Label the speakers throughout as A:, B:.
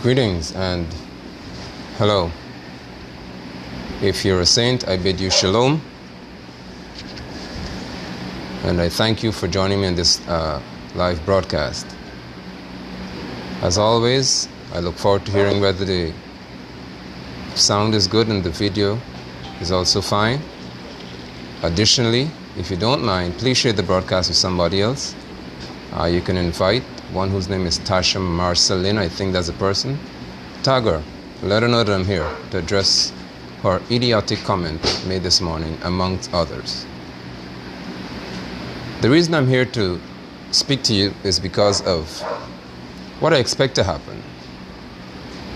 A: Greetings and hello. If you're a saint, I bid you shalom. And I thank you for joining me in this live broadcast. As always, I look forward to hearing whether the sound is good and the video is also fine. Additionally, if you don't mind, please share the broadcast with somebody else. You can invite one whose name is Tasha Marcelin, I think that's the person. Tag her, let her know that I'm here to address her idiotic comment made this morning, amongst others. The reason I'm here to speak to you is because of what I expect to happen.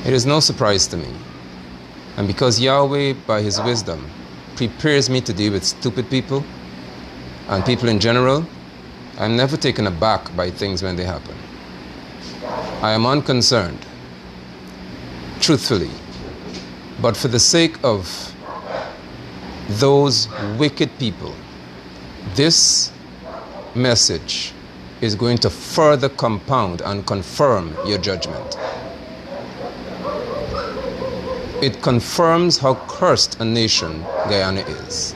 A: It is no surprise to me. And because Yahweh, by His wisdom, prepares me to deal with stupid people and people in general, I'm never taken aback by things when they happen. I am unconcerned, truthfully, but for the sake of those wicked people, this message is going to further compound and confirm your judgment. It confirms how cursed a nation Guyana is.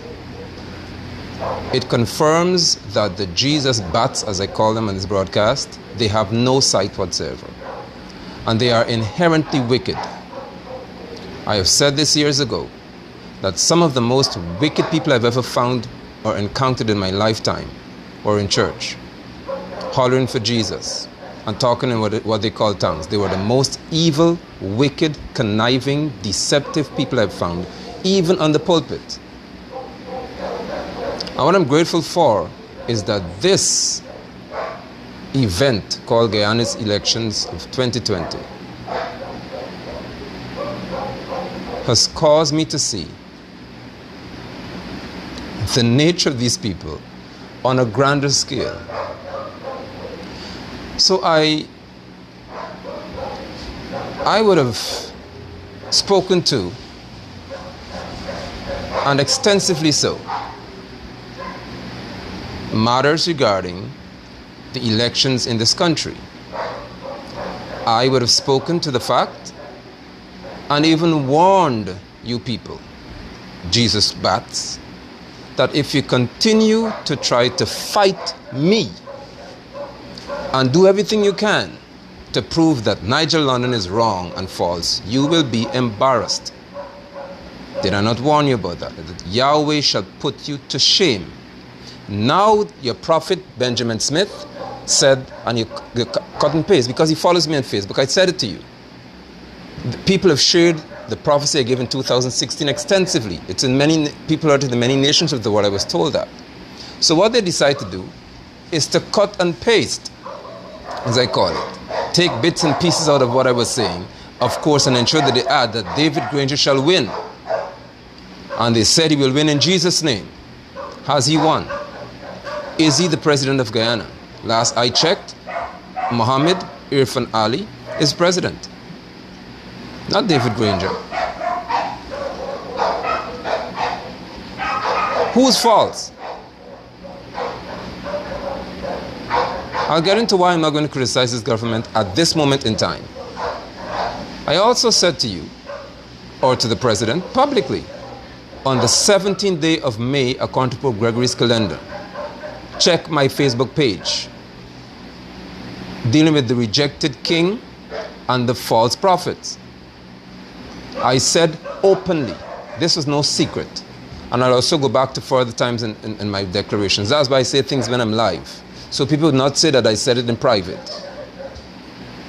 A: It confirms that the Jesus bats, as I call them in this broadcast, they have no sight whatsoever. And they are inherently wicked. I have said this years ago, that some of the most wicked people I've ever found or encountered in my lifetime were in church, hollering for Jesus and talking in what they call tongues. They were the most evil, wicked, conniving, deceptive people I've found, even on the pulpit. And what I'm grateful for is that this event called Guyana's elections of 2020 has caused me to see the nature of these people on a grander scale. So I would have spoken to, and extensively so, matters regarding the elections in this country. I would have spoken to the fact and even warned you people, Jesus bats, that if you continue to try to fight me and do everything you can to prove that Nigel London is wrong and false, you will be embarrassed. Did I not warn you about that? That Yahweh shall put you to shame. Now your prophet Benjamin Smith said, and you cut and paste, because he follows me on Facebook, I said it to you. The people have shared the prophecy I gave in 2016 extensively. It's in many people out in the many nations of the world. I was told that. So what they decide to do is to cut and paste, as I call it. Take bits and pieces out of what I was saying, of course, and ensure that they add that David Granger shall win. And they said he will win in Jesus' name. Has he won? Is he the president of Guyana? Last I checked, Mohammed Irfan Ali is president, not David Granger. Who's false? I'll get into why I'm not going to criticize this government at this moment in time. I also said to you, or to the president, publicly, on the 17th day of May, according to Pope Gregory's calendar, check my Facebook page, dealing with the rejected king and the false prophets. I said openly, this was no secret, and I'll also go back to further times in my declarations. That's why I say things when I'm live, so people would not say that I said it in private.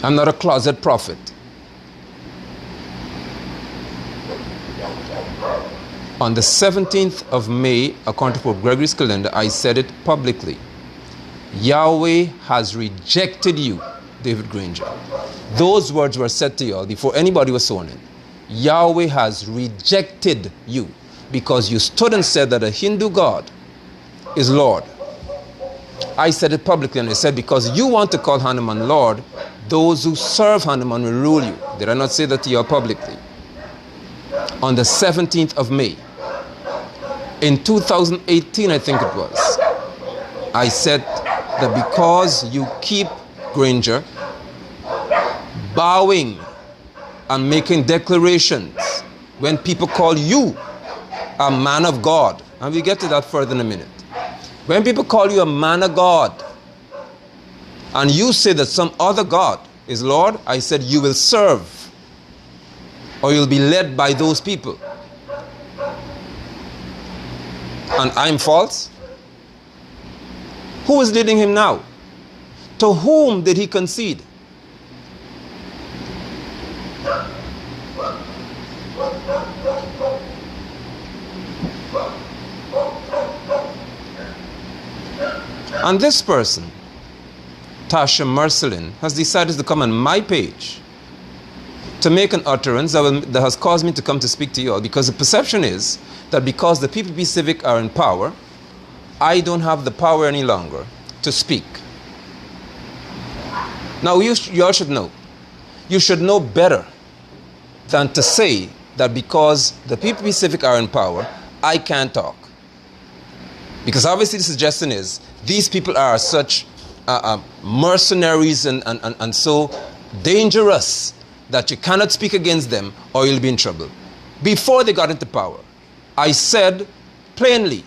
A: I'm not a closet prophet. On the 17th of May, according to Pope Gregory's calendar, I said it publicly. Yahweh has rejected you, David Granger. Those words were said to you all before anybody was sworn in. Yahweh has rejected you because you stood and said that a Hindu god is Lord. I said it publicly, and I said because you want to call Hanuman Lord, those who serve Hanuman will rule you. Did I not say that to you all publicly? On the 17th of May, in 2018, I think it was, I said that because you keep Granger bowing and making declarations when people call you a man of God, and we'll get to that further in a minute. When people call you a man of God, and you say that some other God is Lord, I said you will serve, or you'll be led by those people. And I'm false? Who is leading him now? To whom did he concede? And this person, Tasha Mercelin, has decided to come on my page to make an utterance that has caused me to come to speak to you all, because the perception is that because the PPP Civic are in power, I don't have the power any longer to speak. Now you all should know. You should know better than to say that because the PPP Civic are in power, I can't talk. Because obviously the suggestion is these people are such mercenaries and so dangerous that you cannot speak against them or you'll be in trouble. Before they got into power, I said plainly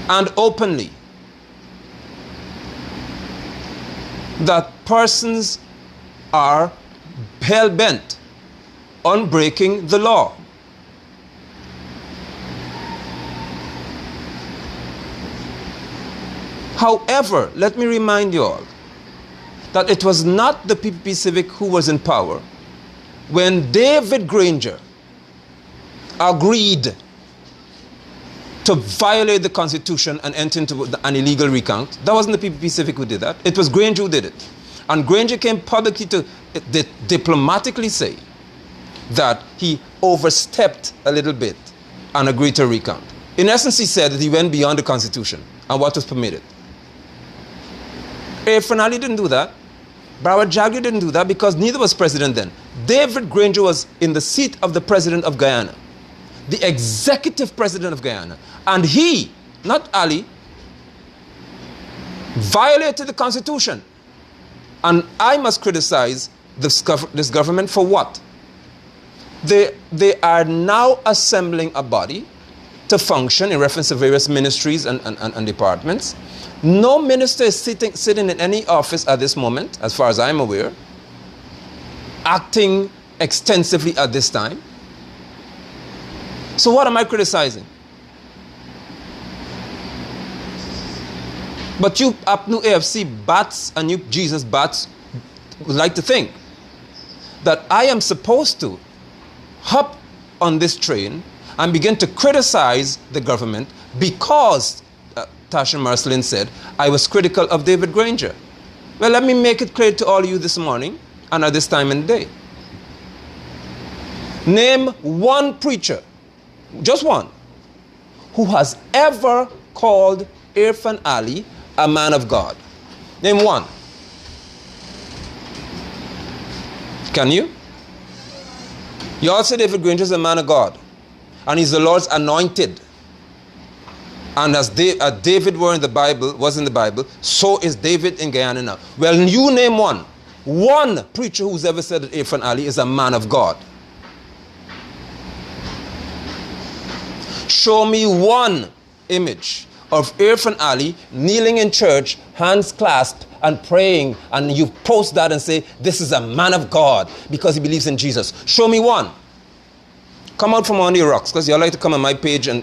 A: and openly that persons are hell-bent on breaking the law. However, let me remind you all that it was not the PPP Civic who was in power when David Granger agreed to violate the Constitution and enter into an illegal recount. That wasn't the PPP Civic who did that. It was Granger who did it. And Granger came publicly to diplomatically say that he overstepped a little bit and agreed to recount. In essence, he said that he went beyond the Constitution and what was permitted. Irfaan Ali didn't do that. Broward Jagger didn't do that because neither was president then. David Granger was in the seat of the president of Guyana, the executive president of Guyana. And he, not Ali, violated the Constitution. And I must criticize this government for what? They are now assembling a body to function in reference to various ministries and departments. No minister is sitting in any office at this moment, as far as I'm aware, acting extensively at this time. So what am I criticizing? But you APNU AFC bats and you Jesus bats would like to think that I am supposed to hop on this train and begin to criticize the government because Tasha Mercelin said I was critical of David Granger. Well, let me make it clear to all of you this morning and at this time and day. Name one preacher, just one, who has ever called Irfaan Ali a man of God. Name one. Can you? You all say David Granger is a man of God and he's the Lord's anointed. And as David was in the Bible, so is David in Guyana now. Well, you name one preacher who's ever said that Irfaan Ali is a man of God. Show me one image of Irfaan Ali kneeling in church, hands clasped and praying, and you post that and say, this is a man of God because he believes in Jesus. Show me one. Come out from under your rocks, because you like to come on my page and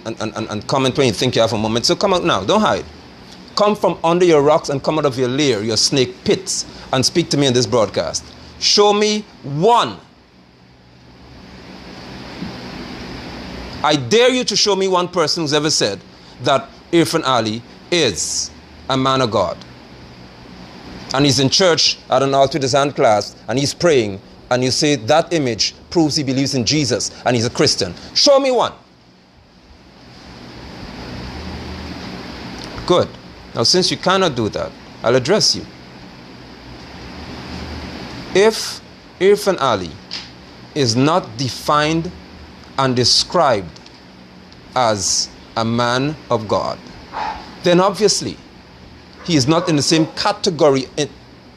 A: comment when you think you have a moment. So come out now, don't hide. Come from under your rocks and come out of your lair, your snake pits, and speak to me in this broadcast. Show me one. I dare you to show me one person who's ever said that Irfaan Ali is a man of God. And he's in church at an altar with his hand clasped, and he's praying, and you say that image proves he believes in Jesus and he's a Christian. Show me one. Good. Now, since you cannot do that, I'll address you. If Irfaan Ali is not defined and described as a man of God, then obviously he is not in the same category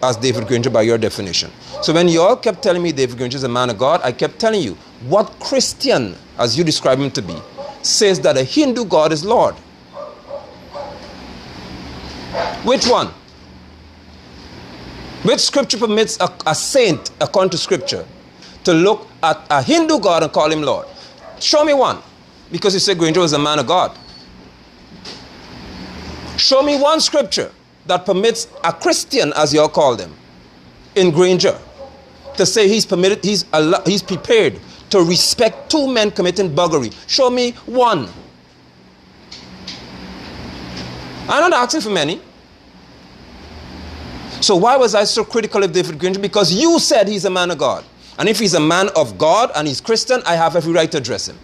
A: as David Granger by your definition. So when you all kept telling me David Granger is a man of God, I kept telling you, what Christian, as you describe him to be, says that a Hindu God is Lord? Which one? Which scripture permits a saint, according to scripture, to look at a Hindu God and call him Lord? Show me one. Because you say Granger was a man of God. Show me one scripture that permits a Christian, as you all call them, in Granger, to say he's prepared to respect two men committing buggery. Show me one. I'm not asking for many. So why was I so critical of David Granger? Because you said he's a man of God. And if he's a man of God and he's Christian, I have every right to address him.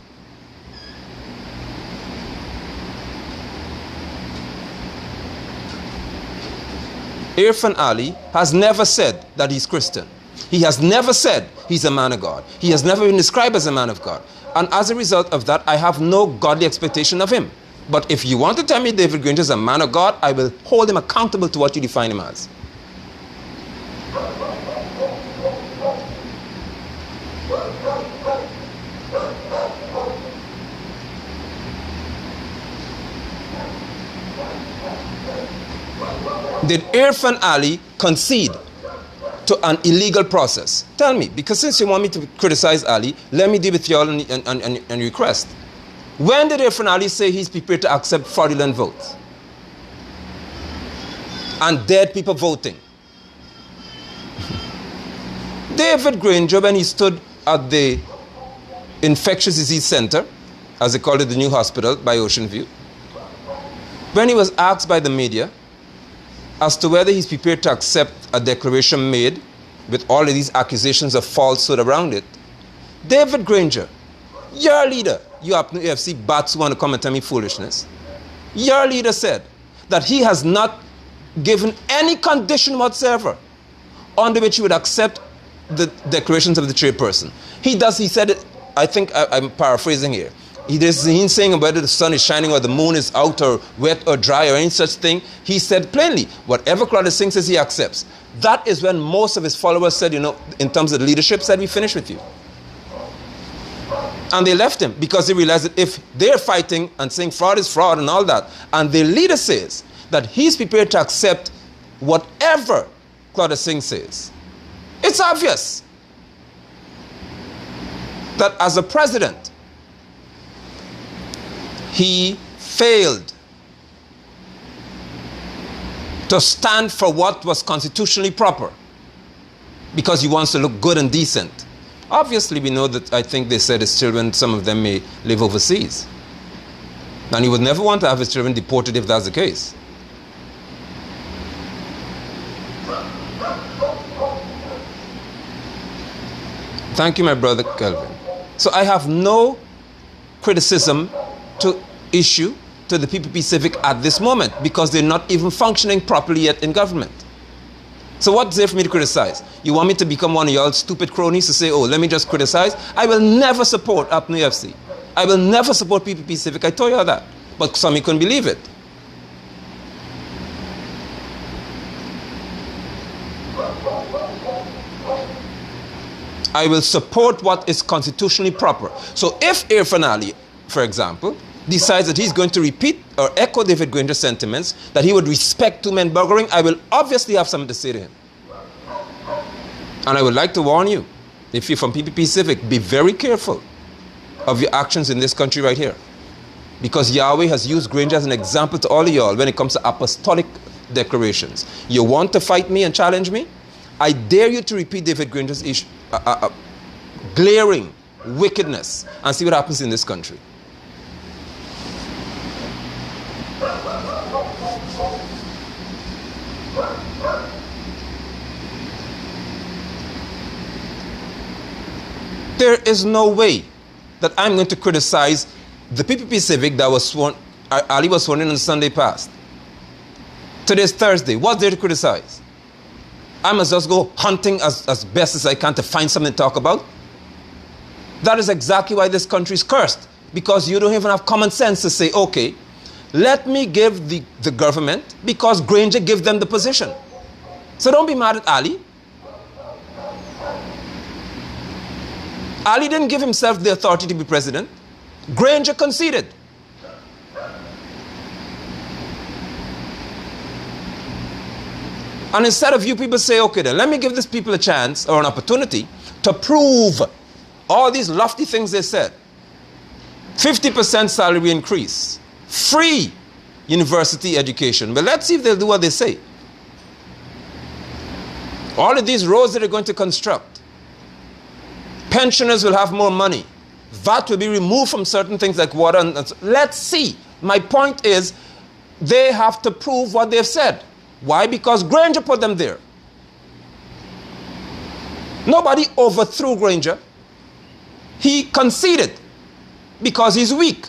A: Irfan Ali has never said that he's Christian. He has never said he's a man of God. He has never been described as a man of God. And as a result of that, I have no godly expectation of him. But if you want to tell me David Granger is a man of God, I will hold him accountable to what you define him as. Did Irfan Ali concede to an illegal process? Tell me, because since you want me to criticize Ali, let me deal with you all and request. When did Irfan Ali say he's prepared to accept fraudulent votes and dead people voting? David Granger, when he stood at the infectious disease center, as they called it, the new hospital by Ocean View, when he was asked by the media as to whether he's prepared to accept a declaration made with all of these accusations of falsehood around it, David Granger, your leader, you up in the UFC bats want to come and tell me foolishness, your leader said that he has not given any condition whatsoever under which he would accept the declarations of the chairperson. He said it, I think I'm paraphrasing here. He's saying whether the sun is shining or the moon is out or wet or dry or any such thing. He said plainly, whatever Claudia Singh says he accepts. That is when most of his followers said, in terms of the leadership, said, we finish with you. And they left him because they realized that if they're fighting and saying fraud is fraud and all that, and the leader says that he's prepared to accept whatever Claudia Singh says, it's obvious that as a president, he failed to stand for what was constitutionally proper because he wants to look good and decent. Obviously, we know that I think they said his children, some of them may live overseas. And he would never want to have his children deported if that's the case. Thank you, my brother Kelvin. So I have no criticism to issue to the PPP Civic at this moment because they're not even functioning properly yet in government. So what's there for me to criticize? You want me to become one of y'all stupid cronies to say, oh, let me just criticize? I will never support APNU FC. I will never support PPP Civic. I told you all that. But some of you couldn't believe it. I will support what is constitutionally proper. So if Irfan Ali, for example, decides that he's going to repeat or echo David Granger's sentiments, that he would respect two men burgering, I will obviously have something to say to him. And I would like to warn you, if you're from PPP Civic, be very careful of your actions in this country right here. Because Yahweh has used Granger as an example to all of y'all when it comes to apostolic declarations. You want to fight me and challenge me? I dare you to repeat David Granger's glaring wickedness and see what happens in this country. There is no way that I'm going to criticize the PPP Civic that was sworn, Ali was sworn in on Sunday past. Today's Thursday. What's there to criticize? I must just go hunting as best as I can to find something to talk about. That is exactly why this country is cursed. Because you don't even have common sense to say, okay, let me give the government, because Granger gave them the position. So don't be mad at Ali. Ali didn't give himself the authority to be president. Granger conceded. And instead of you people say, okay then, let me give these people a chance or an opportunity to prove all these lofty things they said. 50% salary increase. Free university education. But let's see if they'll do what they say. All of these roads that they're going to construct. Pensioners will have more money. VAT will be removed from certain things like water. Let's see. My point is, they have to prove what they've said. Why? Because Granger put them there. Nobody overthrew Granger. He conceded because he's weak.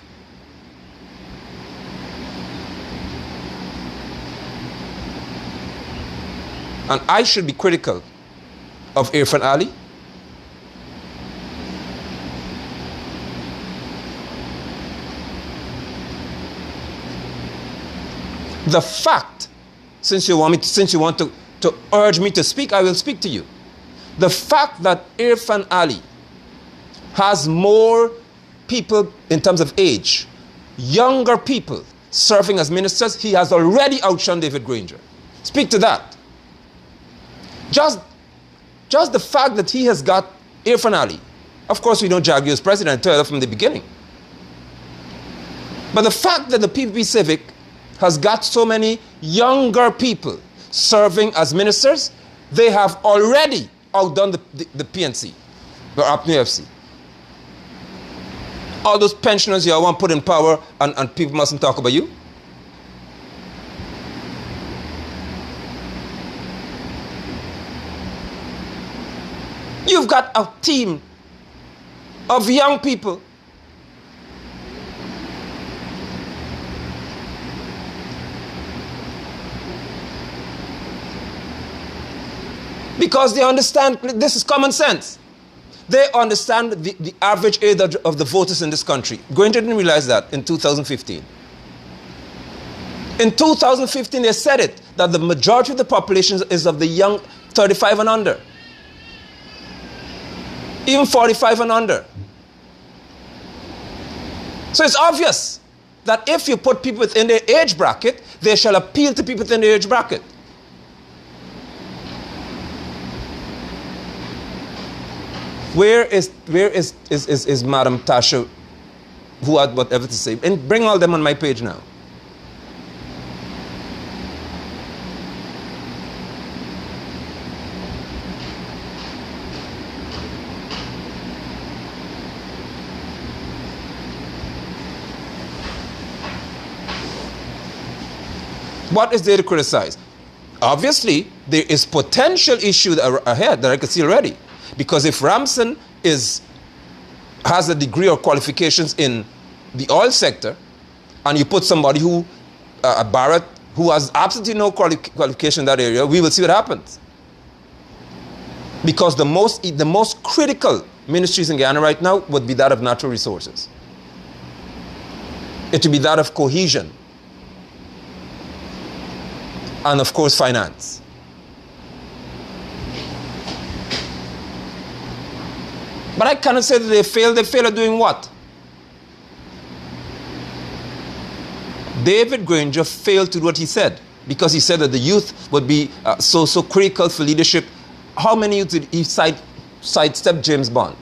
A: And I should be critical of Irfaan Ali. The fact, since you want to urge me to speak, I will speak to you. The fact that Irfaan Ali has more people in terms of age, younger people serving as ministers, he has already outshone David Granger. Speak to that. Just the fact that he has got Irfaan Ali. Of course, we know Jaggi was president, I told you from the beginning. But the fact that the PPP Civic has got so many younger people serving as ministers, they have already outdone the PNC, the APNU FC. All those pensioners you want put in power and people mustn't talk about you. You've got a team of young people because they understand, this is common sense. They understand the average age of the voters in this country. Granger didn't realize that in 2015. In 2015, they said it, that the majority of the population is of the young 35 and under. Even 45 and under. So it's obvious that if you put people within their age bracket, they shall appeal to people within their age bracket. Where is Madam Tasha, who had whatever to say? And bring all them on my page now. What is there to criticize? Obviously, there is potential issues ahead that I can see already. Because if Ramson has a degree or qualifications in the oil sector, and you put somebody who, Barrett, who has absolutely no qualification in that area, we will see what happens. Because the most critical ministries in Guyana right now would be that of natural resources. It would be that of cohesion. And of course, finance. But I cannot say that they failed. They failed at doing what? David Granger failed to do what he said, because he said that the youth would be so critical for leadership. How many youth did he sidestep James Bond?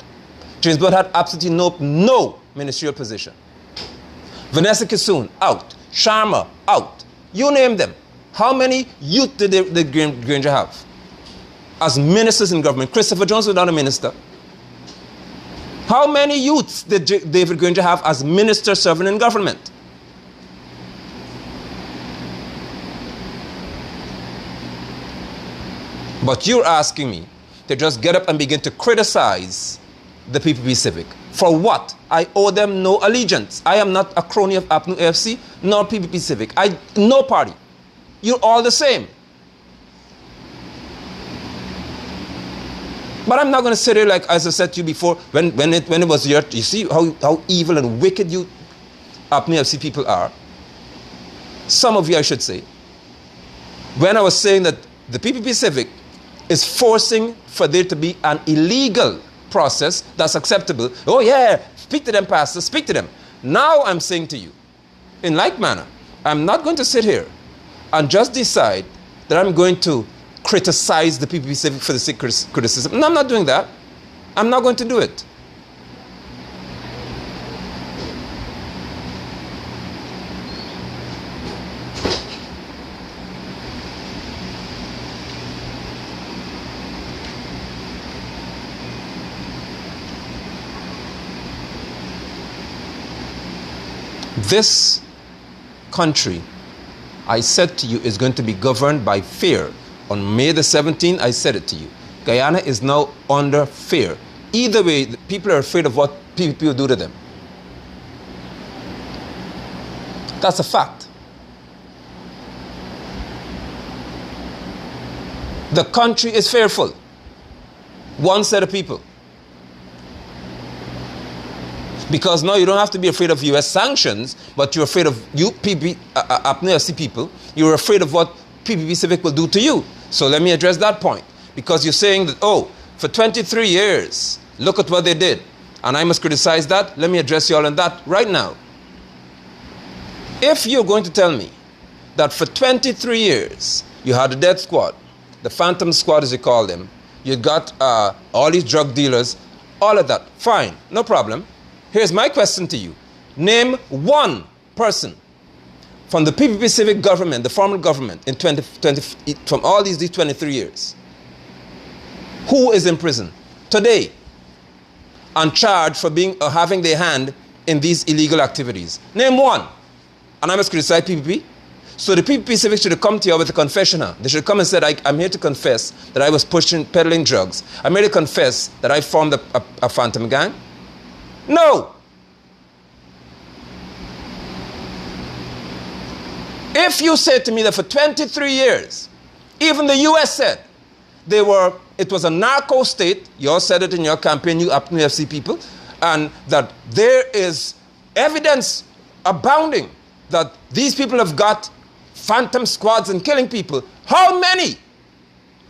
A: James Bond had absolutely no ministerial position. Vanessa Kissoon, out. Sharma, out. You name them. How many youth did Granger have as ministers in government? Christopher Jones was not a minister. How many youths did David Granger have as minister serving in government? But you're asking me to just get up and begin to criticize the PPP Civic. For what? I owe them no allegiance. I am not a crony of APNU AFC, nor PPP Civic. No party. You're all the same. But I'm not going to sit here like, as I said to you before, when it was your, you see how evil and wicked you APNU FC people are. Some of you, I should say. When I was saying that the PPP Civic is forcing for there to be an illegal process that's acceptable. Oh yeah, speak to them, pastor, speak to them. Now I'm saying to you, in like manner, I'm not going to sit here and just decide that I'm going to criticize the PPP Civic for the sake of criticism. No, I'm not doing that. I'm not going to do it. This country, I said to you, is going to be governed by fear. On May the 17th, I said it to you. Guyana is now under fear. Either way, people are afraid of what PPP will do to them. That's a fact. The country is fearful. One set of people. Because now you don't have to be afraid of US sanctions, but you're afraid of you PPP people. You're afraid of what PPP Civic will do to you. So let me address that point. Because you're saying that, oh, for 23 years, look at what they did. And I must criticize that. Let me address you all on that right now. If you're going to tell me that for 23 years, you had the death squad, the phantom squad as you call them, you got all these drug dealers, all of that, fine, no problem. Here's my question to you. Name one person from the PPP Civic government, the former government, in from all these 23 years, who is in prison today and charged for having their hand in these illegal activities. Name one. And I must criticize PPP. So the PPP Civic should have come to you with a confession. They should have come and said, I'm here to confess that I was peddling drugs. I'm here to confess that I formed a phantom gang. No. If you say to me that for 23 years, even the US said it was a narco state, you all said it in your campaign, you APNU FC people, and that there is evidence abounding that these people have got phantom squads and killing people. How many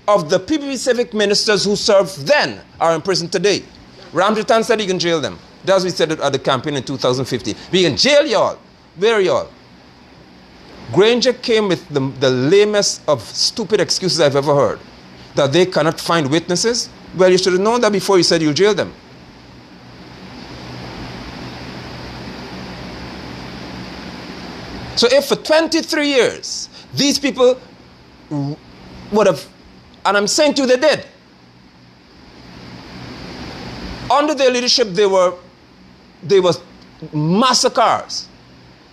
A: of the PPP Civic ministers who served then are in prison today? Ramjitan said he can jail them. That's what he said at the campaign in 2015. We can jail y'all. Where are y'all? Granger came with the lamest of stupid excuses I've ever heard. That they cannot find witnesses. Well, you should have known that before you said you'll jail them. So if for 23 years, these people would have, and I'm saying to you they did. Under their leadership, there was massacres.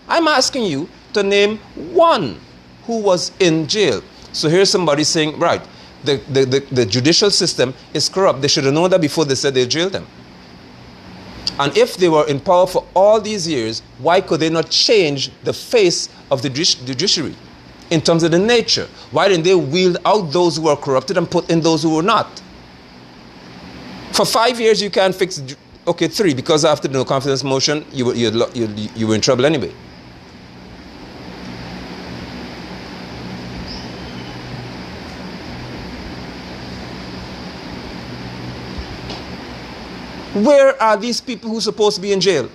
A: I'm asking you to name one who was in jail. So here's somebody saying, right, the judicial system is corrupt. They should have known that before they said they jailed them. And if they were in power for all these years, why could they not change the face of the judiciary in terms of the nature? Why didn't they wield out those who were corrupted and put in those who were not? For 5 years, you can't fix, okay, 3, because after the no confidence motion, you were in trouble anyway. Where are these people who are supposed to be in jail?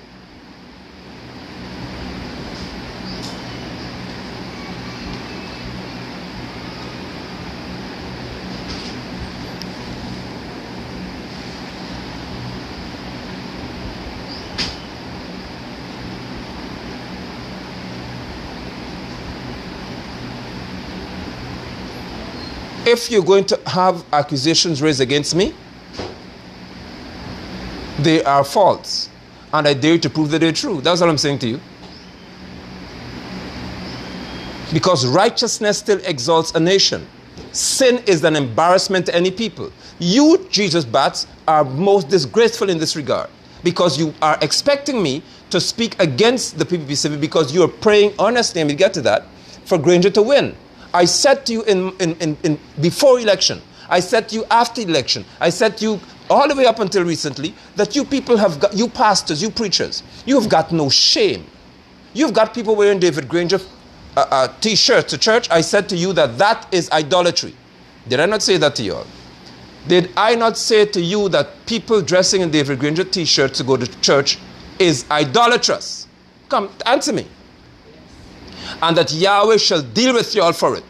A: If you're going to have accusations raised against me, they are false. And I dare to prove that they're true. That's all I'm saying to you. Because righteousness still exalts a nation. Sin is an embarrassment to any people. You, Jesus Bats, are most disgraceful in this regard. Because you are expecting me to speak against the PPP Civic because you are praying earnestly, and we'll get to that, for Granger to win. I said to you in before election, I said to you after election, I said to you all the way up until recently that you people have got, you pastors, you preachers, you have got no shame. You've got people wearing David Granger t-shirts to church. I said to you that is idolatry. Did I not say that to you all? Did I not say to you that people dressing in David Granger t-shirts to go to church is idolatrous? Come, answer me. And that Yahweh shall deal with you all for it.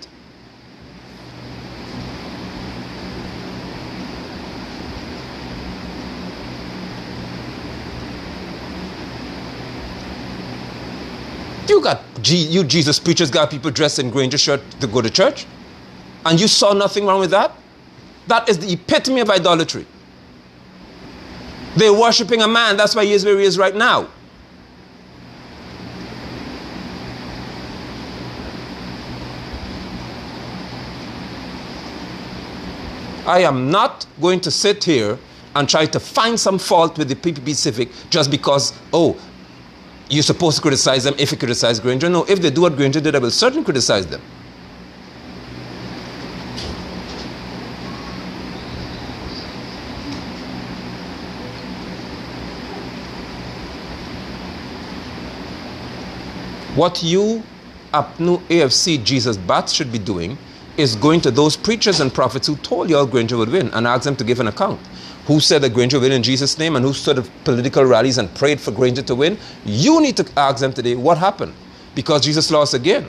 A: You Jesus preachers got people dressed in Granger shirt to go to church, and you saw nothing wrong with that? That is the epitome of idolatry. They're worshiping a man. That's why he is where he is right now. I am not going to sit here and try to find some fault with the PPP Civic just because, oh, you're supposed to criticize them if you criticize Granger. No, if they do what Granger did, I will certainly criticize them. What you, APNU, AFC, Jesus Bats should be doing is going to those preachers and prophets who told you all Granger would win and ask them to give an account. Who said that Granger would win in Jesus' name and who stood at political rallies and prayed for Granger to win? You need to ask them today what happened, because Jesus lost again.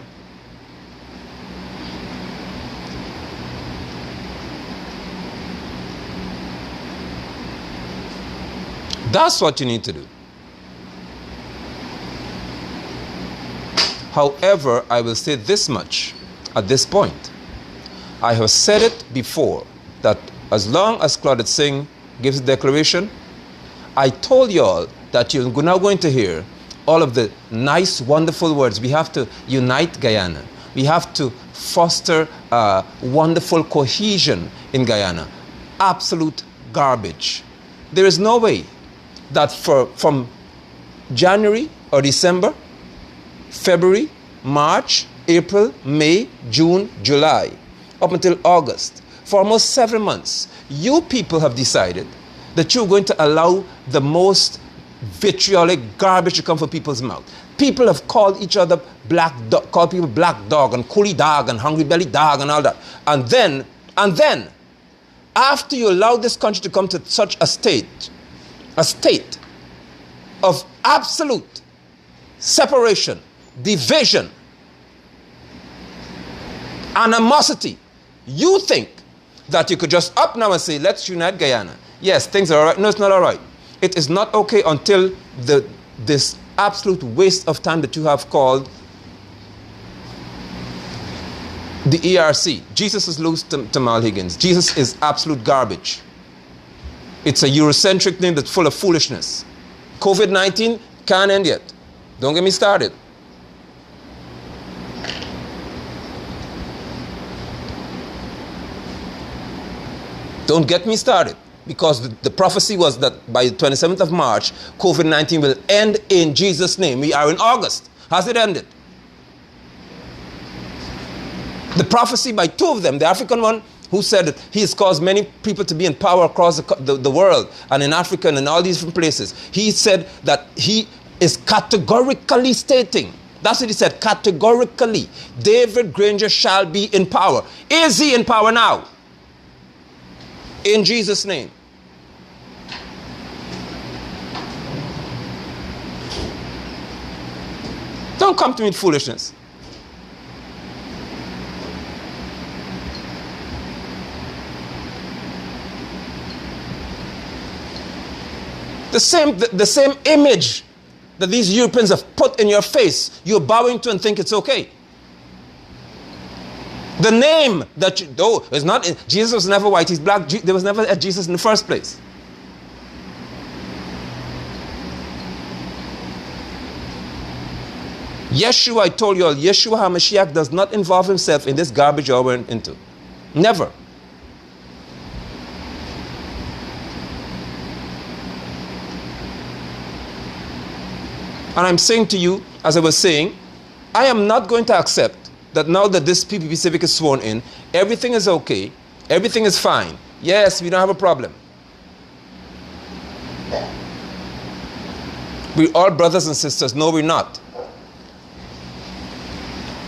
A: That's what you need to do. However, I will say this much at this point. I have said it before that as long as Claudette Singh gives a declaration, I told you all that you're now going to hear all of the nice, wonderful words. We have to unite Guyana. We have to foster wonderful cohesion in Guyana. Absolute garbage. There is no way that from January or December, February, March, April, May, June, July, up until August, for almost 7 months, you people have decided that you're going to allow the most vitriolic garbage to come from people's mouth. People have called each other called people black dog and coolie dog and hungry belly dog and all that. And then, after you allow this country to come to such a state of absolute separation, division, animosity, you think that you could just up now and say, let's unite Guyana. Yes, things are all right. No, it's not all right. It is not okay until this absolute waste of time that you have called the ERC. Jesus is loose to Tamal Higgins. Jesus is absolute garbage. It's a Eurocentric thing that's full of foolishness. COVID-19 can't end yet. Don't get me started. Don't get me started, because the prophecy was that by the 27th of March, COVID-19 will end in Jesus' name. We are in August. Has it ended? The prophecy by two of them, the African one, who said that he has caused many people to be in power across the world and in Africa and in all these different places. He said that he is categorically stating, that's what he said, categorically, David Granger shall be in power. Is he in power now? In Jesus' name. Don't come to me with foolishness. The same image that these Europeans have put in your face, you're bowing to and think it's okay. The name that you, oh, is not, Jesus was never white, he's black. There was never a Jesus in the first place. Yeshua, I told you all, Yeshua HaMashiach does not involve himself in this garbage you're went into. Never. And I'm saying to you, as I was saying, I am not going to accept that now that this PPP Civic is sworn in, everything is okay, everything is fine. Yes, we don't have a problem. We're all brothers and sisters. No, we're not.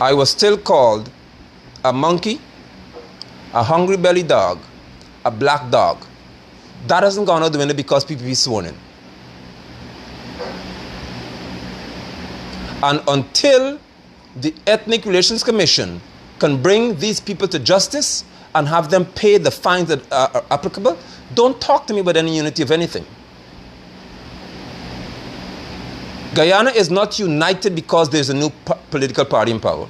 A: I was still called a monkey. a hungry belly dog, a black dog. That hasn't gone out the window because people be sworn in. And until the Ethnic Relations Commission can bring these people to justice and have them pay the fines that are applicable, don't talk to me about any unity of anything. Guyana is not united because there's a new political party in power.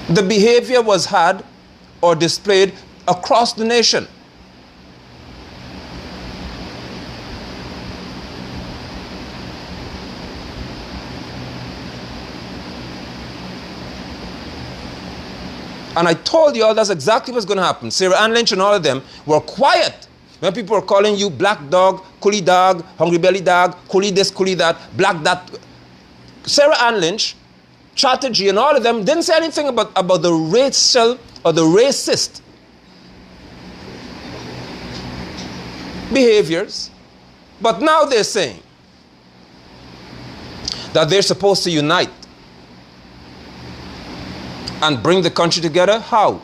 A: The behavior was had or displayed across the nation. And I told you all that's exactly what's going to happen. Sarah Ann Lynch and all of them were quiet when people were calling you black dog, coolie dog, hungry belly dog, coolie this, coolie that, black that. Sarah Ann Lynch, Chatterjee, and all of them didn't say anything about the racial or the racist behaviors. But now they're saying that they're supposed to unite and bring the country together. How?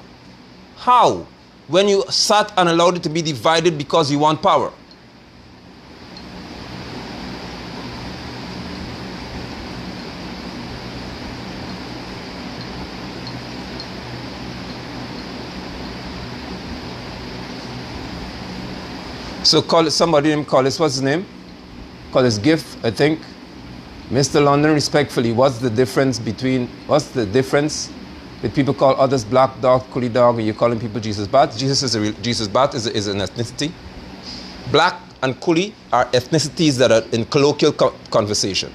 A: How? When you sat and allowed it to be divided because you want power. So somebody named Collis, what's his name? Collis Gift, I think. Mr. London, respectfully, what's the difference with people call others black dog, coolie dog, and you're calling people Jesus Bat? Jesus Bat is an ethnicity. Black and coolie are ethnicities that are in colloquial conversation.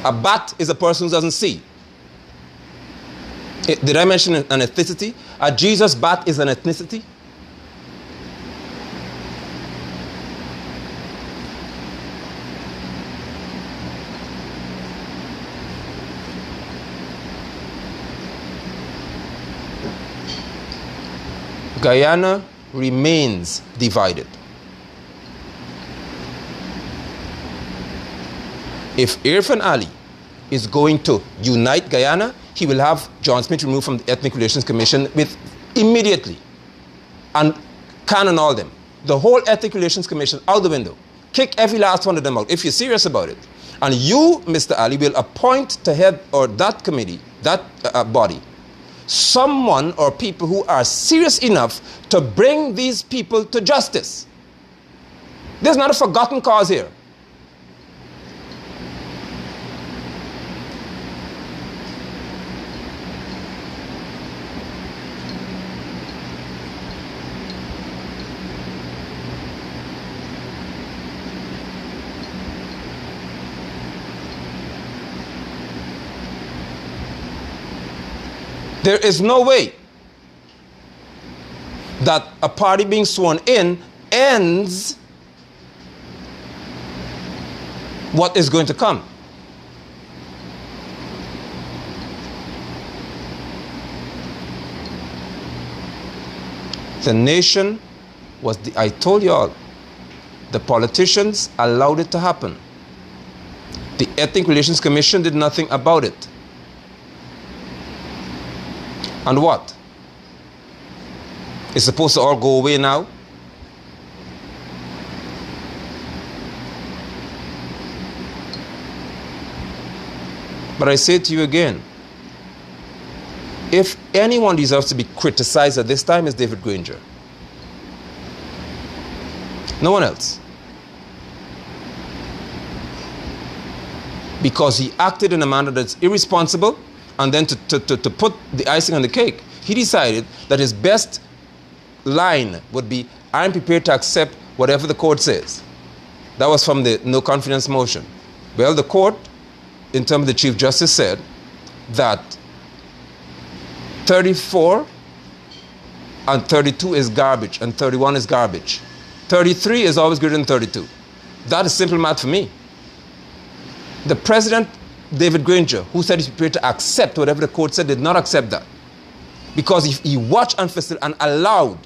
A: A bat is a person who doesn't see. Did I mention an ethnicity? A Jesus Bat is an ethnicity. Guyana remains divided. If Irfan Ali is going to unite Guyana, he will have John Smith removed from the Ethnic Relations Commission immediately. And canon all them. The whole Ethnic Relations Commission out the window. Kick every last one of them out if you're serious about it. And you, Mr. Ali, will appoint to head or that committee, that body, someone or people who are serious enough to bring these people to justice. There's not a forgotten cause here. There is no way that a party being sworn in ends what is going to come. The nation was, I told you all, the politicians allowed it to happen. The Ethnic Relations Commission did nothing about it. And what? It's supposed to all go away now? But I say to you again, if anyone deserves to be criticized at this time, it's David Granger. No one else. Because he acted in a manner that's irresponsible. And then to put the icing on the cake, he decided that his best line would be, I'm prepared to accept whatever the court says. That was from the no confidence motion. Well, the court, in terms of the Chief Justice, said that 34 and 32 is garbage and 31 is garbage. 33 is always greater than 32. That is simple math for me. The president, David Granger, who said he's prepared to accept whatever the court said, did not accept that. Because he watched and facilitated and allowed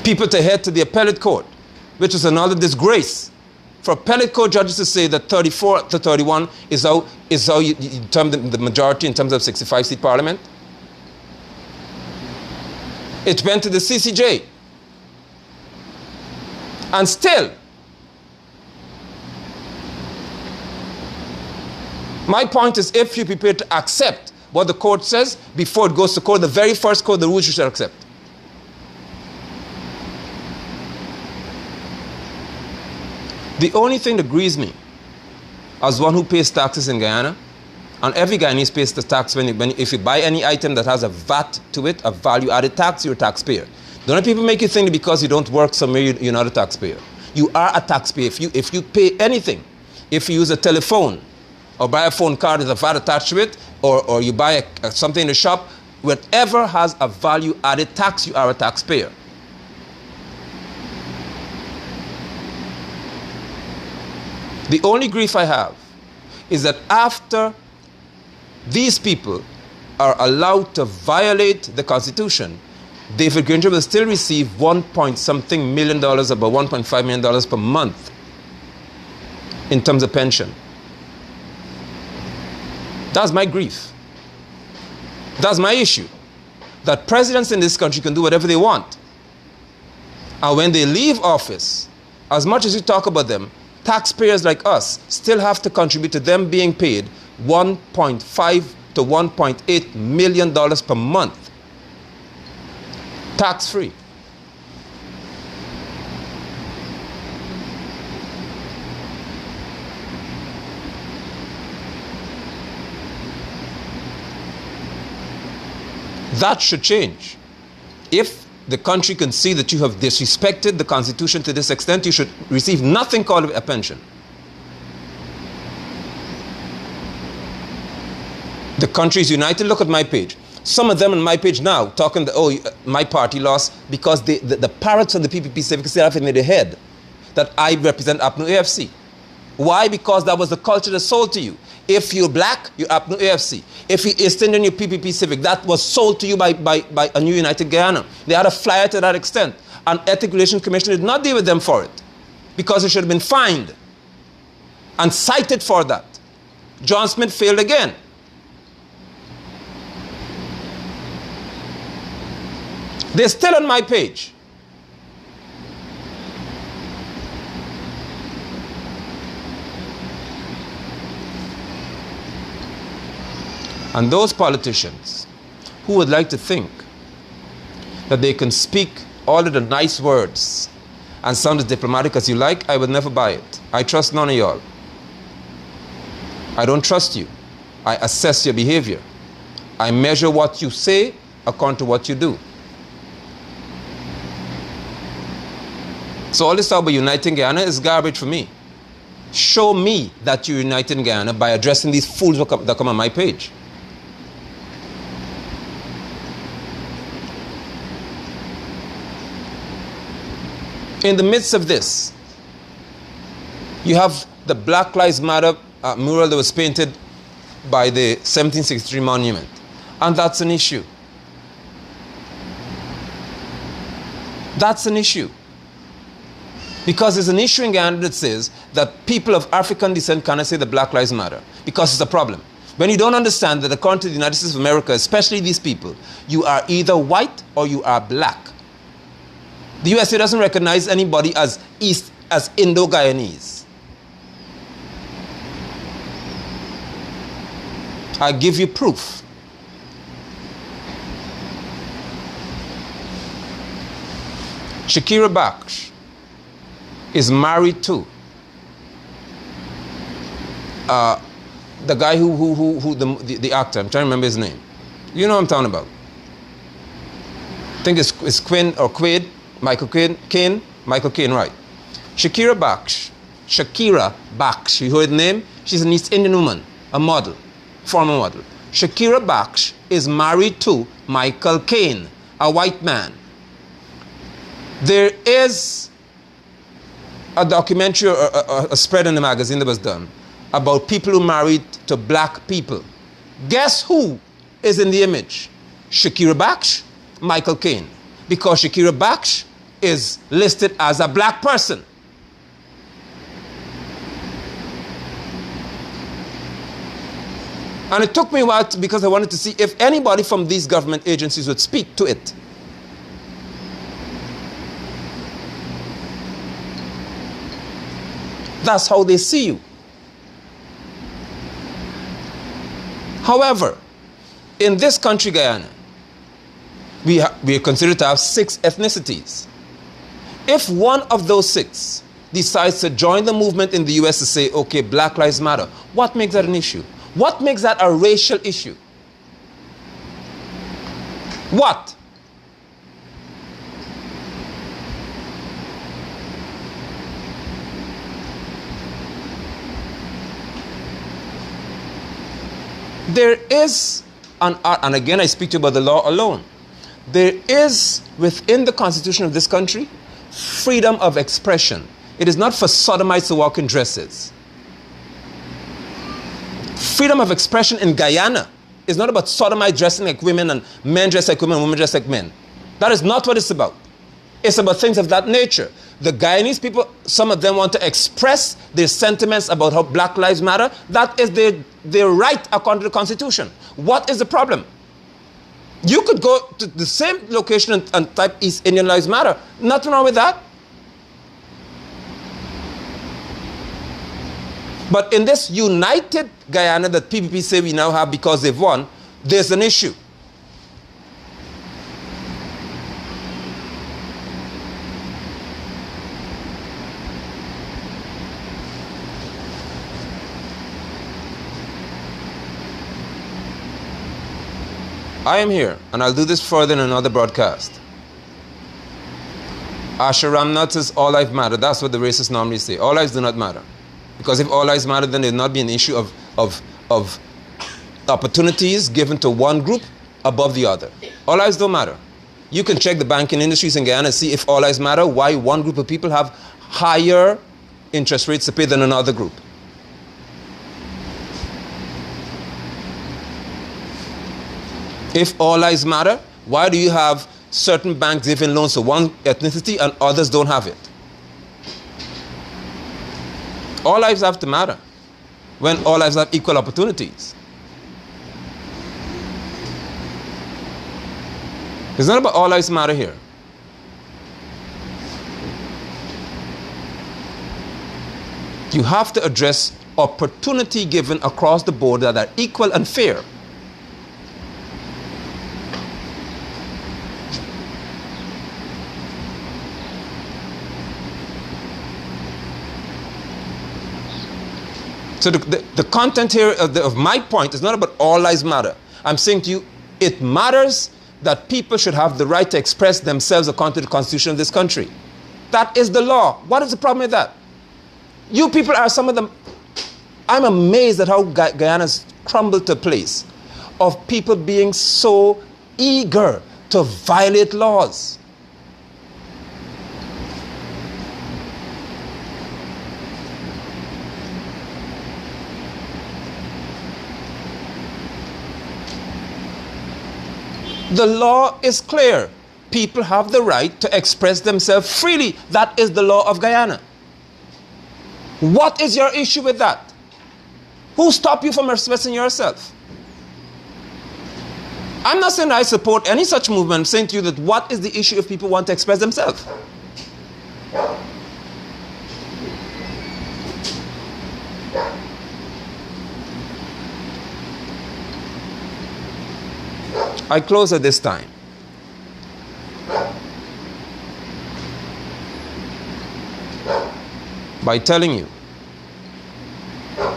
A: people to head to the appellate court, which is another disgrace for appellate court judges to say that 34 to 31 is how you determine the majority in terms of 65-seat parliament? It went to the CCJ. And still, my point is, if you're prepared to accept what the court says before it goes to court, the very first court, the rules you should accept. The only thing that grieves me, as one who pays taxes in Guyana, and every Guyanese pays the tax if you buy any item that has a VAT to it, a value-added tax, you're a taxpayer. Don't let people make you think that because you don't work somewhere, you're not a taxpayer. You are a taxpayer. If you pay anything, if you use a telephone, or buy a phone card with a VAT attached to it, or you buy something in the shop, whatever has a value-added tax, you are a taxpayer. The only grief I have is that after these people are allowed to violate the Constitution, David Granger will still receive $1.something million, about $1.5 million per month in terms of pension. That's my grief. That's my issue. That presidents in this country can do whatever they want. And when they leave office, as much as you talk about them, taxpayers like us still have to contribute to them being paid $1.5 to $1.8 million per month. Tax-free. That should change. If the country can see that you have disrespected the Constitution to this extent, you should receive nothing called a pension. The country is united. Look at my page. Some of them on my page now talking that, oh, my party lost because the parrots on the PPP Civic still have in their head that I represent APNU AFC. Why? Because that was the culture that sold to you. If you're black, you're APNU AFC. If you're East Indian, you're PPP Civic. That was sold to you by a new United Guyana. They had a flyer to that extent. And Ethics Relations Commission did not deal with them for it because it should have been fined and cited for that. John Smith failed again. They're still on my page. And those politicians who would like to think that they can speak all of the nice words and sound as diplomatic as you like, I would never buy it. I trust none of y'all. I don't trust you. I assess your behavior. I measure what you say according to what you do. So all this talk about uniting Guyana is garbage for me. Show me that you're uniting Guyana by addressing these fools that come on my page. In the midst of this, you have the Black Lives Matter mural that was painted by the 1763 monument. And that's an issue. That's an issue. Because there's an issue in Guyana that says that people of African descent cannot say that Black Lives Matter because it's a problem. When you don't understand that according to the United States of America, especially these people, you are either white or you are black. The USA doesn't recognize anybody as Indo-Guyanese. I give you proof. Shakira Baksh is married to the guy the actor. I'm trying to remember his name. You know what I'm talking about. I think it's Quinn or Quaid. Michael Caine, right. Shakira Baksh, you heard the name? She's an East Indian woman, a model, former model. Shakira Baksh is married to Michael Caine, a white man. There is a documentary or a spread in the magazine that was done about people who married to black people. Guess who is in the image? Shakira Baksh, Michael Caine. Because Shakira Baksh is listed as a black person. And it took me a while because I wanted to see if anybody from these government agencies would speak to it. That's how they see you. However, in this country, Guyana, we are considered to have 6 ethnicities. If one of those 6 decides to join the movement in the US to say, okay, Black Lives Matter, what makes that an issue? What makes that a racial issue? What? There is, and again I speak to you about the law alone, there is within the Constitution of this country freedom of expression. It is not for sodomites to walk in dresses. Freedom of expression in Guyana is not about sodomites dressing like women and men dress like women and women dress like men. That is not what it's about. It's about things of that nature. The Guyanese people, some of them want to express their sentiments about how Black Lives Matter. That is their right according to the Constitution. What is the problem? You could go to the same location and type East Indian Lives Matter. Nothing wrong with that. But in this united Guyana that PPP say we now have because they've won, there's an issue. I am here, and I'll do this further in another broadcast. Asher Ramnath says all lives matter. That's what the racists normally say. All lives do not matter. Because if all lives matter, then there will not be an issue of opportunities given to one group above the other. All lives don't matter. You can check the banking industries in Guyana and see if all lives matter, why one group of people have higher interest rates to pay than another group. If all lives matter, why do you have certain banks giving loans to one ethnicity and others don't have it? All lives have to matter when all lives have equal opportunities. It's not about all lives matter here. You have to address opportunity given across the board that are equal and fair. So the content here of my point is not about all lives matter. I'm saying to you, it matters that people should have the right to express themselves according to the Constitution of this country. That is the law. What is the problem with that? You people are some of them. I'm amazed at how Guyana's crumbled to a place of people being so eager to violate laws. The law is clear. People have the right to express themselves freely. That is the law of Guyana. What is your issue with that? Who stopped you from expressing yourself? I'm not saying I support any such movement. I'm saying to you that what is the issue if people want to express themselves? I close at this time. By telling you,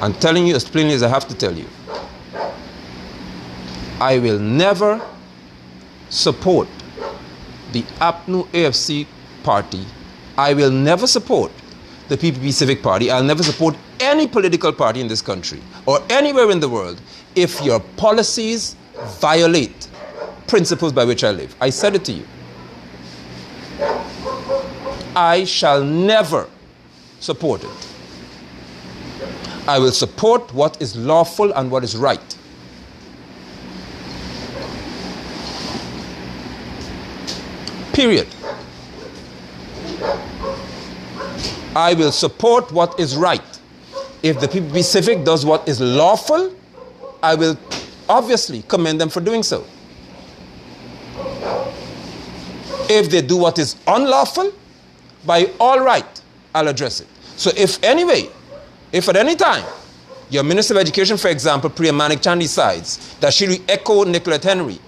A: and telling you as plainly as I have to tell you, I will never support the APNU AFC party. I will never support the PPP Civic Party. I'll never support any political party in this country or anywhere in the world if your policies violate principles by which I live. I said it to you. I shall never support it. I will support what is lawful and what is right. Period. I will support what is right. If the PPP Civic does what is lawful, I will obviously commend them for doing so. If they do what is unlawful, by all right, I'll address it. So if at any time, your Minister of Education, for example, Priya Manik-Chan, decides that she will echo Nicolette Henry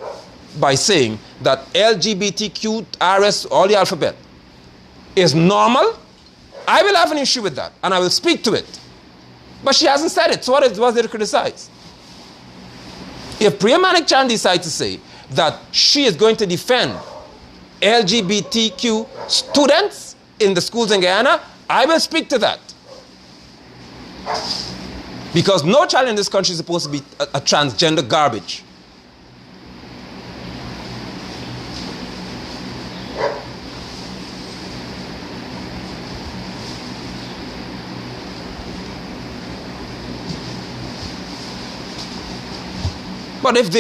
A: by saying that LGBTQ, RS, all the alphabet, is normal, I will have an issue with that, and I will speak to it. But she hasn't said it, so what was there to criticize? If Priya Manik-Chan decides to say that she is going to defend LGBTQ students in the schools in Guyana, I will speak to that. Because no child in this country is supposed to be a transgender garbage. But if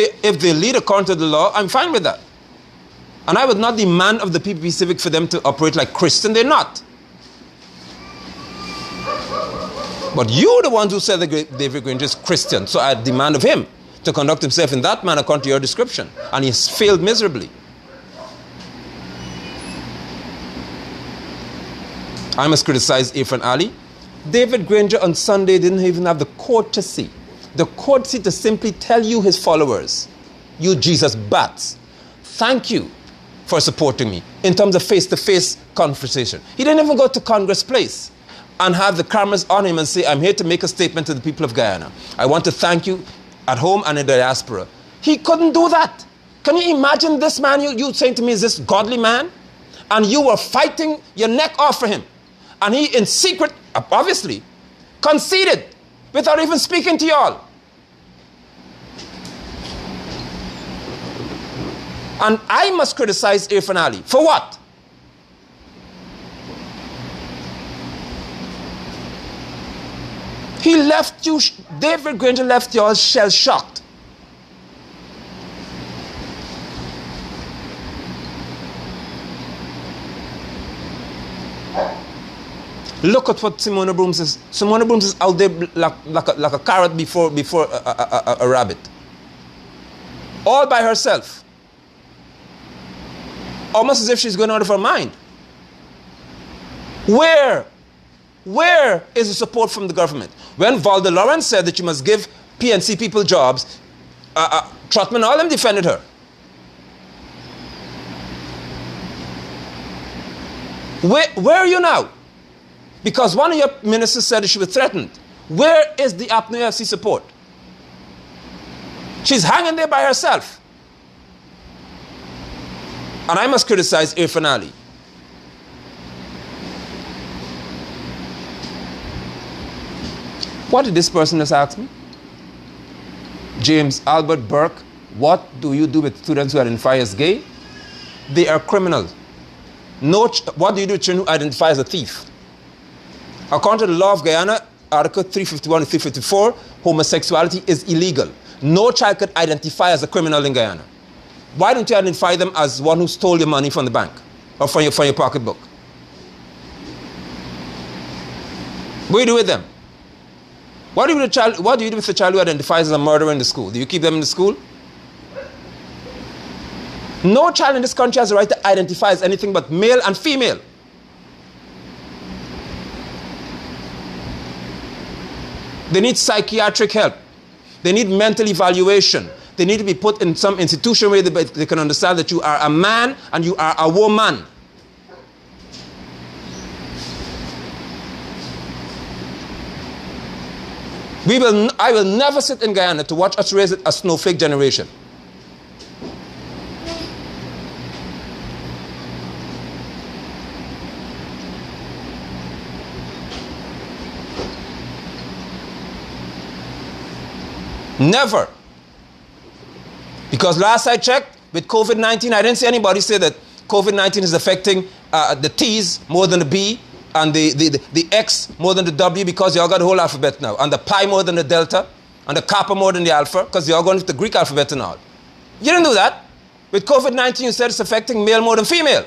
A: they lead according to the law, I'm fine with that. And I would not demand of the PPP Civic for them to operate like Christian. They're not. But you're the ones who said that David Granger is Christian. So I demand of him to conduct himself in that manner according to your description. And he's failed miserably. I must criticize Irfan Ali. David Granger on Sunday didn't even have the courtesy to simply tell you, his followers, you Jesus bats, thank you for supporting me in terms of face-to-face conversation. He didn't even go to Congress Place and have the cameras on him and say, I'm here to make a statement to the people of Guyana. I want to thank you at home and in the diaspora. He couldn't do that. Can you imagine this man you saying to me is this godly man? And you were fighting your neck off for him. And he in secret, obviously, conceded without even speaking to y'all. And I must criticize Irfan Ali. For what? He left you, David Granger left you all shell-shocked. Look at what Simona Brooms is. Simona Brooms is out there like a carrot before a rabbit. All by herself. Almost as if she's going out of her mind. Where is the support from the government? When Valda Lawrence said that you must give PNC people jobs, Trotman Olam defended her. Where are you now? Because one of your ministers said that she was threatened. Where is the APNO FC support? She's hanging there by herself. And I must criticize Irfan Ali. What did this person just ask me? James Albert Burke, what do you do with students who identify as gay? They are criminals. What do you do with children who identify as a thief? According to the law of Guyana, Article 351 and 354, homosexuality is illegal. No child could identify as a criminal in Guyana. Why don't you identify them as one who stole your money from the bank or from your pocketbook? What do you do with them? What do you do with the child who identifies as a murderer in the school? Do you keep them in the school? No child in this country has the right to identify as anything but male and female. They need psychiatric help. They need mental evaluation. They need to be put in some institution where they can understand that you are a man and you are a woman. I will never sit in Guyana to watch us raise a snowflake generation. Never. Because last I checked, with COVID-19, I didn't see anybody say that COVID-19 is affecting the T's more than the B, and the X more than the W, because you all got the whole alphabet now, and the pi more than the delta, and the kappa more than the alpha, because you all going with the Greek alphabet and all. You didn't do that. With COVID-19, you said it's affecting male more than female.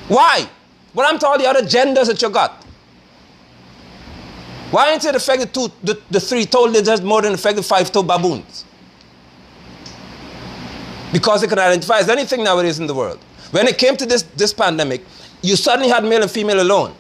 A: Why? What happened to all the other genders that you got? Why didn't it affect the three-toed lizards more than affect the five-toed baboons? Because they can identify as anything nowadays in the world. When it came to this pandemic, you suddenly had male and female alone.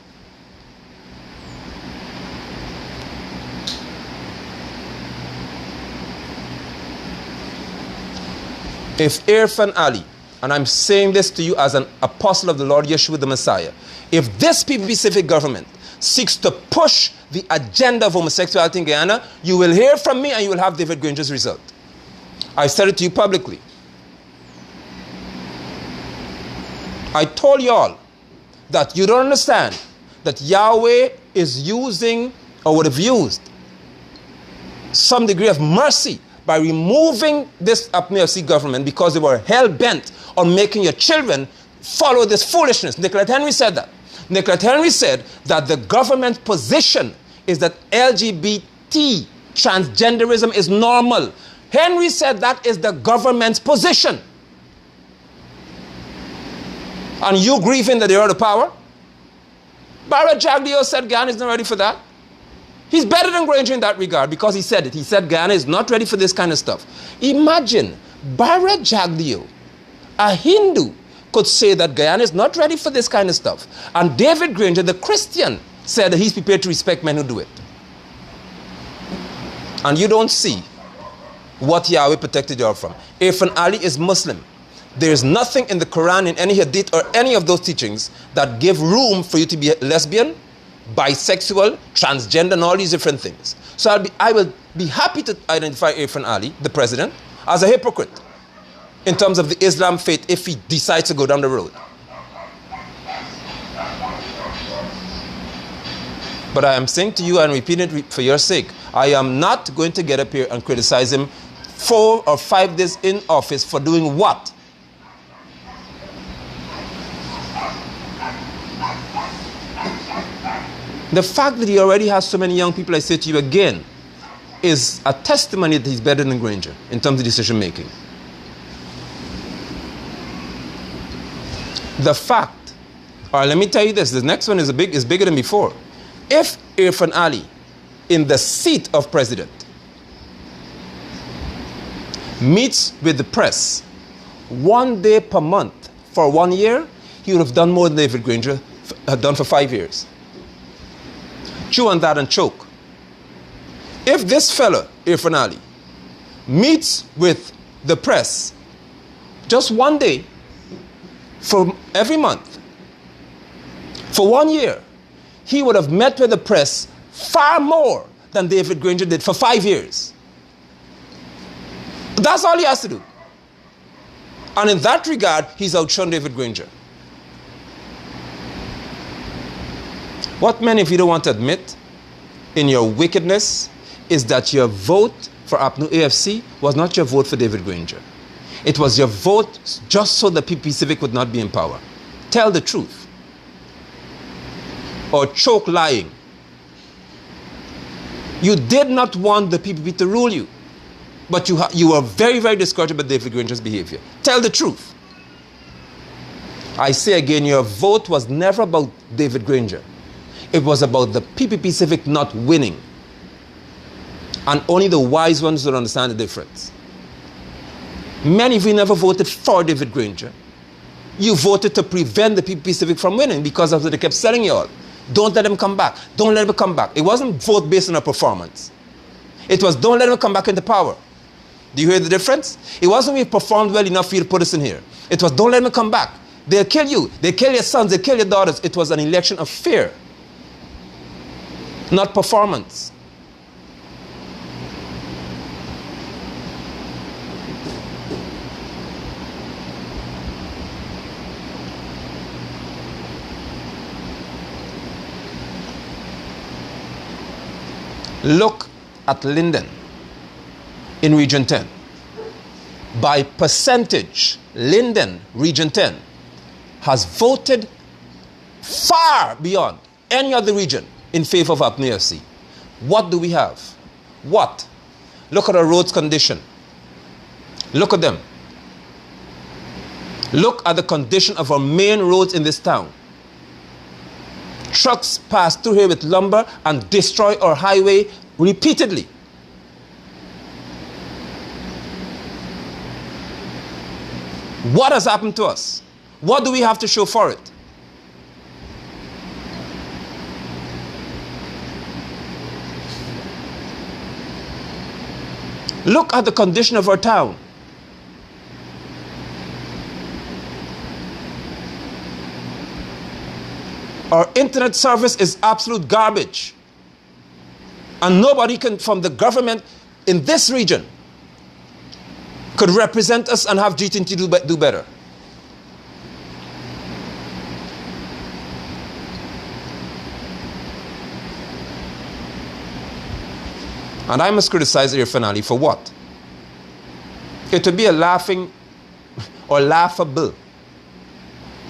A: If Irfan Ali, and I'm saying this to you as an apostle of the Lord Yeshua the Messiah, if this PPP-Pacific government seeks to push the agenda of homosexuality in Guyana, you will hear from me and you will have David Granger's result. I've said it to you publicly. I told you all that you don't understand that Yahweh is using, or would have used, some degree of mercy by removing this APNUFC government because they were hell-bent on making your children follow this foolishness. Nicolette Henry said that. Nicolette Henry said that the government's position is that LGBT transgenderism is normal. Henry said that is the government's position. And you grieving that they are the power? Barra Jagdeo said Guyana is not ready for that. He's better than Granger in that regard because he said it. He said Guyana is not ready for this kind of stuff. Imagine Barra Jagdeo, a Hindu, could say that Guyana is not ready for this kind of stuff. And David Granger, the Christian, said that he's prepared to respect men who do it. And you don't see what Yahweh protected you all from. Irfan Ali is Muslim. There is nothing in the Quran, in any hadith, or any of those teachings that give room for you to be lesbian, bisexual, transgender, and all these different things. So I will be happy to identify Irfan Ali, the president, as a hypocrite in terms of the Islam faith if he decides to go down the road. But I am saying to you and repeating it for your sake, I am not going to get up here and criticize him 4 or 5 days in office for doing what? The fact that he already has so many young people, I say to you again, is a testimony that he's better than Granger in terms of decision making. The fact, or let me tell you this, the next one is bigger than before. If Irfan Ali, in the seat of president, meets with the press 1 day per month for 1 year, he would have done more than David Granger had done for 5 years. Chew on that and choke. If this fella, Irfan Ali, meets with the press just 1 day for every month for 1 year, he would have met with the press far more than David Granger did for 5 years. That's all he has to do. And in that regard, he's outshone David Granger. What many of you don't want to admit in your wickedness is that your vote for APNU-AFC was not your vote for David Granger. It was your vote just so the PPP-Pacific would not be in power. Tell the truth. Or choke lying. You did not want the PPP to rule you, but you were very, very discouraged about David Granger's behavior. Tell the truth. I say again, your vote was never about David Granger. It was about the PPP-Pacific not winning. And only the wise ones will understand the difference. Many of you never voted for David Granger. You voted to prevent the PPP-Pacific from winning because of what they kept telling you all. Don't let him come back. Don't let him come back. It wasn't vote based on a performance. It was don't let him come back into power. Do you hear the difference? It wasn't we performed well enough for you to put us in here. It was don't let him come back. They'll kill you. They'll kill your sons. They'll kill your daughters. It was an election of fear, not performance. Look at Linden in Region 10. By percentage, Linden, Region 10, has voted far beyond any other region in favor of APNU-AFC. What do we have? What? Look at our roads condition. Look at them. Look at the condition of our main roads in this town. Trucks pass through here with lumber and destroy our highway repeatedly. What has happened to us? What do we have to show for it? Look at the condition of our town. Our internet service is absolute garbage. And nobody can, from the government in this region, could represent us and have GT&T do better. And I must criticize Air Finale for what? It would be a laughing or laughable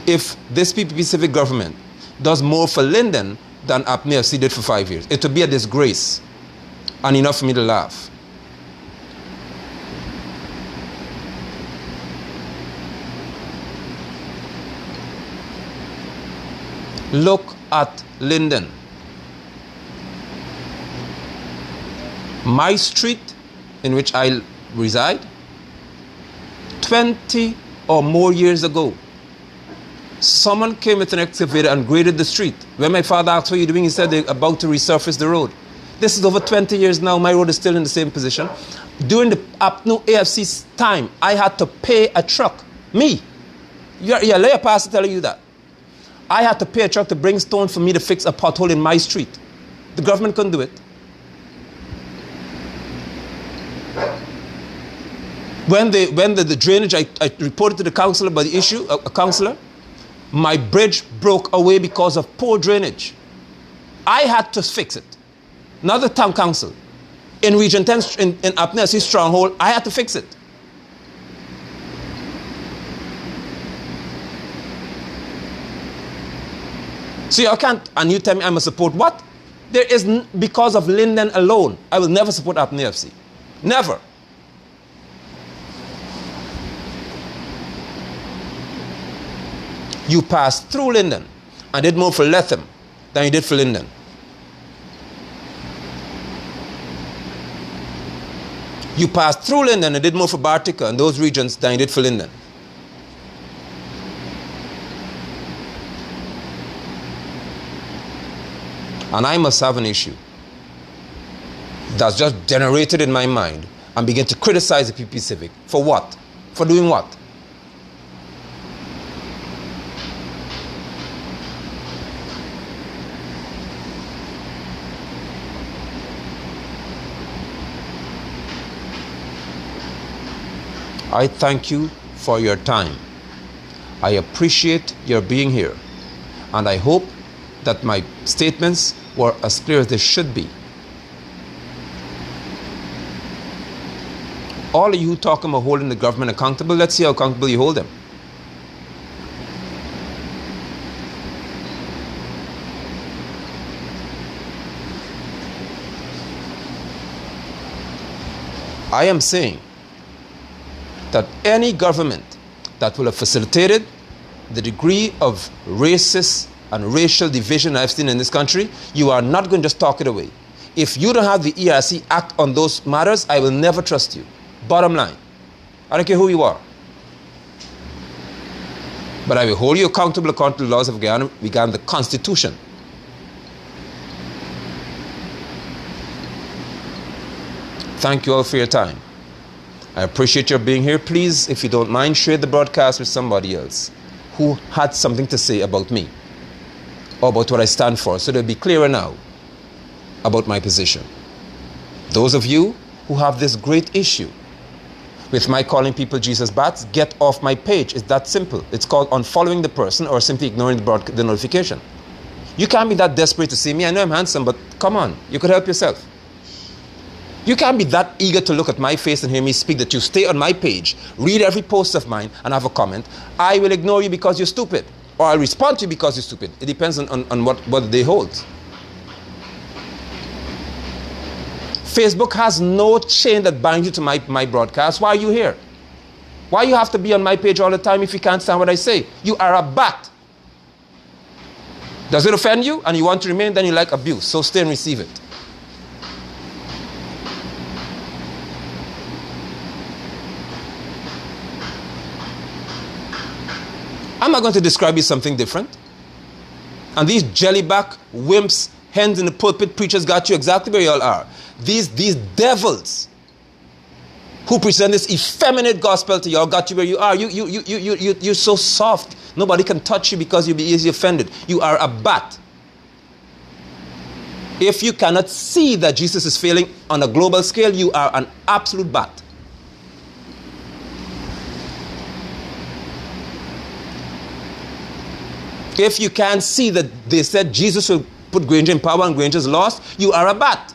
A: if this PPP Civic government does more for Linden than Apne FC did for 5 years. It would be a disgrace and enough for me to laugh. Look at Linden. My street in which I reside, 20 or more years ago, someone came with an excavator and graded the street. When my father asked what you're doing, he said they're about to resurface the road. This is over 20 years now. My road is still in the same position. During the Apnu AFC's time, I had to pay a truck. Me. Your lawyer pastor telling you that. I had to pay a truck to bring stone for me to fix a pothole in my street. The government couldn't do it. When the drainage, I reported to the councillor about the issue, a councillor, my bridge broke away because of poor drainage. I had to fix it. Not the town council. In Region 10, in Apne FC Stronghold, I had to fix it. See, I can't, and you tell me I must support what? There is, because of Linden alone, I will never support Apne FC. Never. You passed through Linden and did more for Letham than you did for Linden. You passed through Linden and did more for Bartica and those regions than you did for Linden. And I must have an issue that's just generated in my mind and begin to criticize the PP Civic. For what? For doing what? I thank you for your time. I appreciate your being here. And I hope that my statements were as clear as they should be. All of you who talk about holding the government accountable, let's see how accountable you hold them. I am saying that any government that will have facilitated the degree of racist and racial division I've seen in this country, you are not going to just talk it away. If you don't have the ERC act on those matters, I will never trust you. Bottom line. I don't care who you are. But I will hold you accountable according to the laws of Guyana, the Constitution. Thank you all for your time. I appreciate your being here. Please, if you don't mind, share the broadcast with somebody else who had something to say about me or about what I stand for, so they'll be clearer now about my position. Those of you who have this great issue with my calling people Jesus bats, get off my page. It's that simple. It's called unfollowing the person or simply ignoring the notification. You can't be that desperate to see me. I know I'm handsome, but come on, you could help yourself. You can't be that eager to look at my face and hear me speak that you stay on my page, read every post of mine, and have a comment. I will ignore you because you're stupid, or I'll respond to you because you're stupid. It depends on what they hold. Facebook has no chain that binds you to my broadcast. Why are you here? Why you have to be on my page all the time if you can't stand what I say? You are a bat. Does it offend you and you want to remain? Then you like abuse. So stay and receive it. I'm not going to describe you something different. And these jellyback wimps, hens in the pulpit preachers got you exactly where you all are. These devils who present this effeminate gospel to y'all got you where you are. You're so soft. Nobody can touch you because you'll be easily offended. You are a bat. If you cannot see that Jesus is failing on a global scale, you are an absolute bat. If you can't see that they said Jesus will put Granger in power and Granger's lost, you are a bat.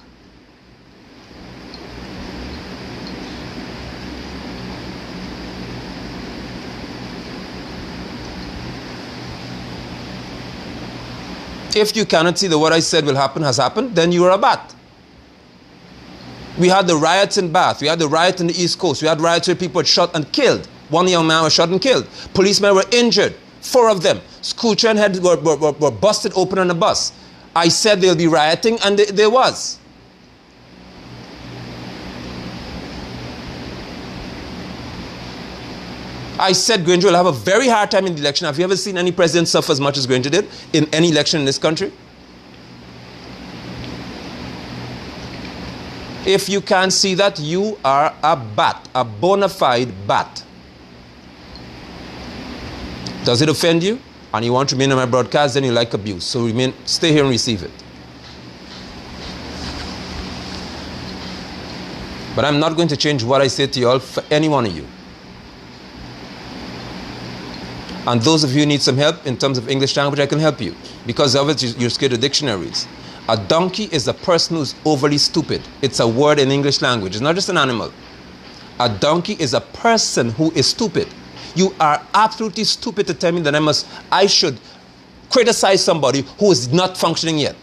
A: If you cannot see that what I said will happen has happened, then you are a bat. We had the riots in Bath. We had the riot in the East Coast. We had riots where people were shot and killed. One young man was shot and killed. Policemen were injured. 4 of them. School children heads were busted open on a bus. I said there'll be rioting, and there was. I said Granger will have a very hard time in the election. Have you ever seen any president suffer as much as Granger did in any election in this country? If you can't see that, you are a bat, a bona fide bat. Does it offend you? And you want to remain on my broadcast, then you like abuse. So stay here and receive it. But I'm not going to change what I say to you all for any one of you. And those of you who need some help in terms of English language, I can help you. Because of it, you're scared of dictionaries. A donkey is a person who's overly stupid. It's a word in English language. It's not just an animal. A donkey is a person who is stupid. You are absolutely stupid to tell me that I should criticize somebody who is not functioning yet.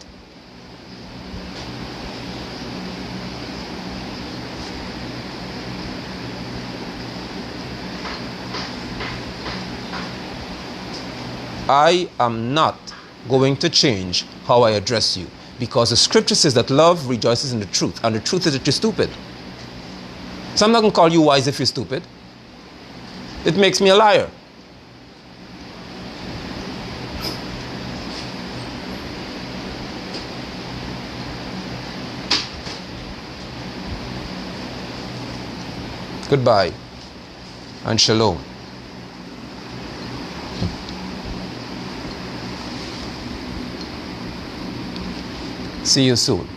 A: I am not going to change how I address you, because the scripture says that love rejoices in the truth, and the truth is that you're stupid. So I'm not going to call you wise if you're stupid. It makes me a liar. Goodbye and shalom. See you soon.